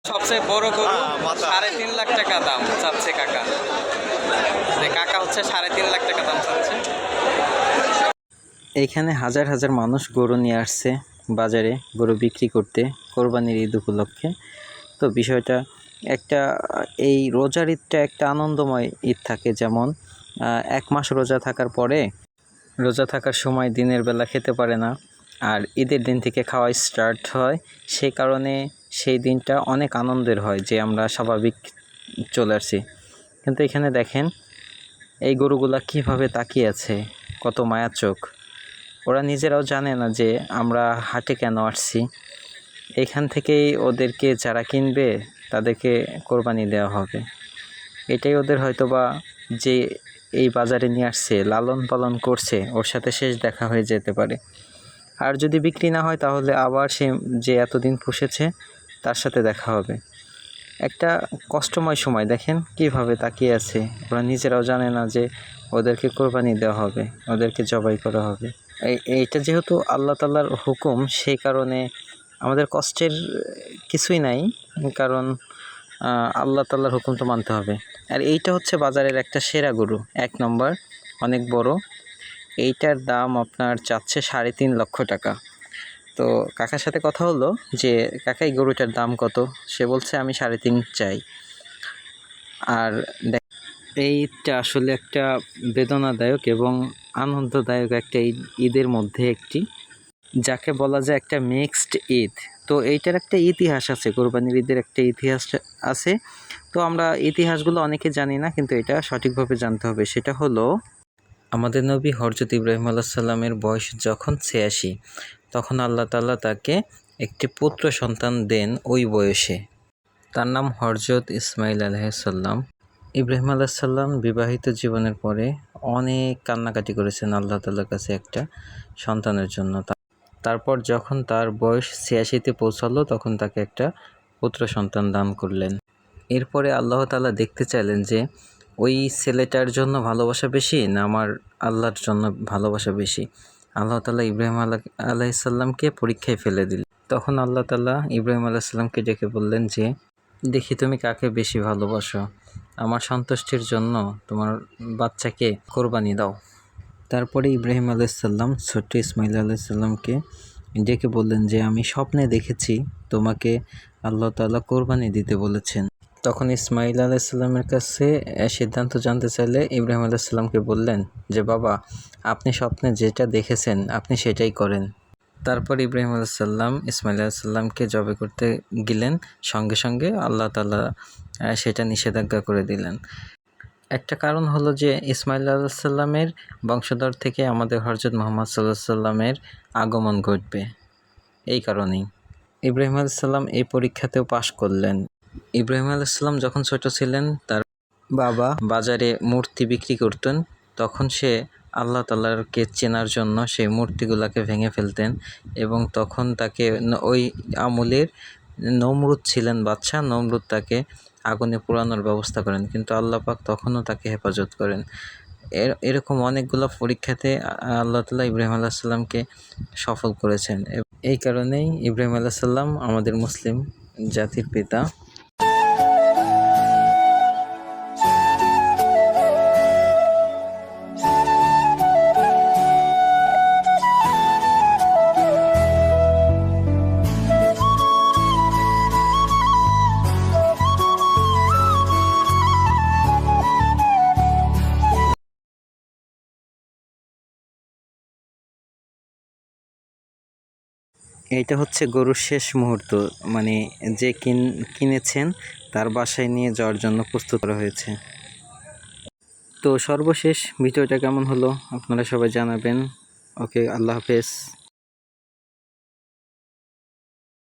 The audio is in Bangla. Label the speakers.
Speaker 1: সবচেয়ে বড় গরু 3.5 লাখ টাকা দাম চাচ্ছে কাকা। কাকা হচ্ছে 3.5 লাখ টাকা দাম চাচ্ছে। এইখানে হাজার হাজার মানুষ গরু নিয়ে আসছে বাজারে গরু বিক্রি করতে কোরবানির ঈদ উপলক্ষে। তো বিষয়টা একটা, এই রোজার ঈদটা একটা আনন্দময় ঈদ থাকে। যেমন 1 মাস রোজা থাকার পরে, রোজা থাকার সময় দিনের বেলা খেতে পারে না, আর ঈদের দিন থেকে খাওয়া স্টার্ট হয়। সেই কারণে সেই দিনটা অনেক আনন্দের হয় যে আমরা স্বাভাবিক চলে আসছি। কিন্তু এখানে দেখেন এই গরুগুলা কীভাবে তাকিয়ে আছে, কত মায়া চোখ। ওরা নিজেরাও জানে না যে আমরা হাটে কেন আসছি। এখান থেকেই ওদেরকে যারা কিনবে তাদেরকে কোরবানি দেওয়া হবে। এটাই ওদের হয়তোবা যে এই বাজারে নিয়ে আসছে, লালন পালন করছে, ওর সাথে শেষ দেখা হয়ে যেতে পারে। আর যদি বিক্রি না হয় তাহলে আবার সে যে এতদিন পুষেছে তার সাথে দেখা হবে। একটা কষ্টময় সময়। দেখেন কিভাবে তাকিয়ে আছে। ওরা নিজেরাও জানে না যে ওদেরকে কোরবানি দেওয়া হবে, ওদেরকে জবাই করা হবে। এইটা যেহেতু আল্লাহ তাআলার হুকুম, সেই কারণে আমাদের কষ্টের কিছুই নাই, কারণ আল্লাহ তাআলার হুকুম তো মানতে হবে। আর এইটা হচ্ছে বাজারের একটা সেরা গরু, 1 নম্বর, অনেক বড়। এইটার দাম আপনার চাচ্ছে 3.5 লক্ষ টাকা। তো কাকার সাথে কথা হলো যে কাকা এই গরুটার দাম কত। সে বলছে আমি 3.5 চাই। আর এইটা আসলে একটা বেদনাদায়ক এবং আনন্দদায়ক একটা ঈদের মধ্যে একটি, যাকে বলা যায় একটা মিক্সড ঈদ। তো এইটার একটা ইতিহাস আছে, কোরবানির ঈদের একটা ইতিহাস আছে। তো আমরা ইতিহাসগুলো অনেকে জানি না, কিন্তু এটা সঠিকভাবে জানতে হবে। সেটা হলো, আমাদের নবী হযরত ইব্রাহিম আলাইহিস সালামের বয়স যখন 86, তখন আল্লাহ তাআলা তাকে একটি পুত্র সন্তান দেন ওই বয়সে। তার নাম হযরত ইসমাইল আলাইহিস সালাম। ইব্রাহিম আলাইহিস সালাম বিবাহিত জীবনের পরে অনেক কান্নাকাটি করেছেন আল্লাহ তাআলার কাছে একটা সন্তানের জন্য। তারপর যখন তার বয়স 86-তে পৌঁছালো, তখন তাকে একটা পুত্র সন্তান দান করলেন। এরপরে আল্লাহ তাআলা দেখতে চাইলেন যে ওই ছেলেটার জন্য ভালোবাসা বেশি না আমার আল্লাহর জন্য ভালোবাসা বেশি। আল্লাহ তাআলা ইব্রাহিম আলাইহিস সালামকে পরীক্ষায় ফেলে দিলেন। তখন আল্লাহ তাআলা ইব্রাহিম আলাইহিস সালামকে ডেকে বললেন যে, দেখি তুমি কাকে বেশি ভালোবাসো, আমার সন্তুষ্টির জন্য তোমার বাচ্চাকে কোরবানি দাও। তারপরে ইব্রাহিম আলাইহিস সালাম ছোট্ট ইসমাইল আলাইহিস সালামকে ডেকে বললেন যে, আমি স্বপ্নে দেখেছি তোমাকে আল্লাহ তাআলা কোরবানি দিতে বলেছেন। তখন ইসমাইল আলাইহিস সালামের কাছে সিদ্ধান্ত জানতে চাইলে ইব্রাহিম আলাইহিস সালামকে বললেন যে, বাবা, আপনি স্বপ্নে যেটা দেখেছেন আপনি সেটাই করেন। তারপর ইব্রাহিম আলাইহিস সালাম ইসমাইল আলাইহিস সালামকে জবাই করতে গেলেন, সঙ্গে সঙ্গে আল্লাহ তাআলা সেটা নিষেধাজ্ঞা করে দিলেন। একটা কারণ হলো যে ইসমাইল আলাইহিস সালামের বংশধর থেকে আমাদের হযরত মুহাম্মদ সাল্লাল্লাহু আলাইহি সাল্লামের আগমন ঘটবে। এই কারণেই ইব্রাহিম আলাইহিস সালাম এই পরীক্ষাতেও পাশ করলেন। ইব্রাহিম আলাইহিস সালাম যখন ছোট ছিলেন, তার বাবা বাজারে মূর্তি বিক্রি করতেন। তখন সে আল্লাহ তাআলাকে চেনার জন্য সেই মূর্তিগুলোকে ভেঙে ফেলতেন, এবং তখন তাকে ওই আমলের নমরুদ ছিলেন বাদশা, নমরুদ তাকে আগুনে পোড়ানোর ব্যবস্থা করেন, কিন্তু আল্লাহ পাক তখনও তাকে হেফাজত করেন। এরকম অনেকগুলো পরীক্ষাতে আল্লাহ তাআলা ইব্রাহিম আলাইহিস সালামকে সফল করেছেন। এই কারণেই ইব্রাহিম আলাইহিস সালাম আমাদের মুসলিম জাতির পিতা। এইটা হচ্ছে গরুর শেষ মুহূর্ত, মানে যে কিনেছেন তার বাসায় নিয়ে যাওয়ার জন্য প্রস্তুত করা হয়েছে। তো সর্বশেষ ভিডিওটা কেমন হলো আপনারা সবাই জানাবেন। ওকে, আল্লাহ হাফেজ।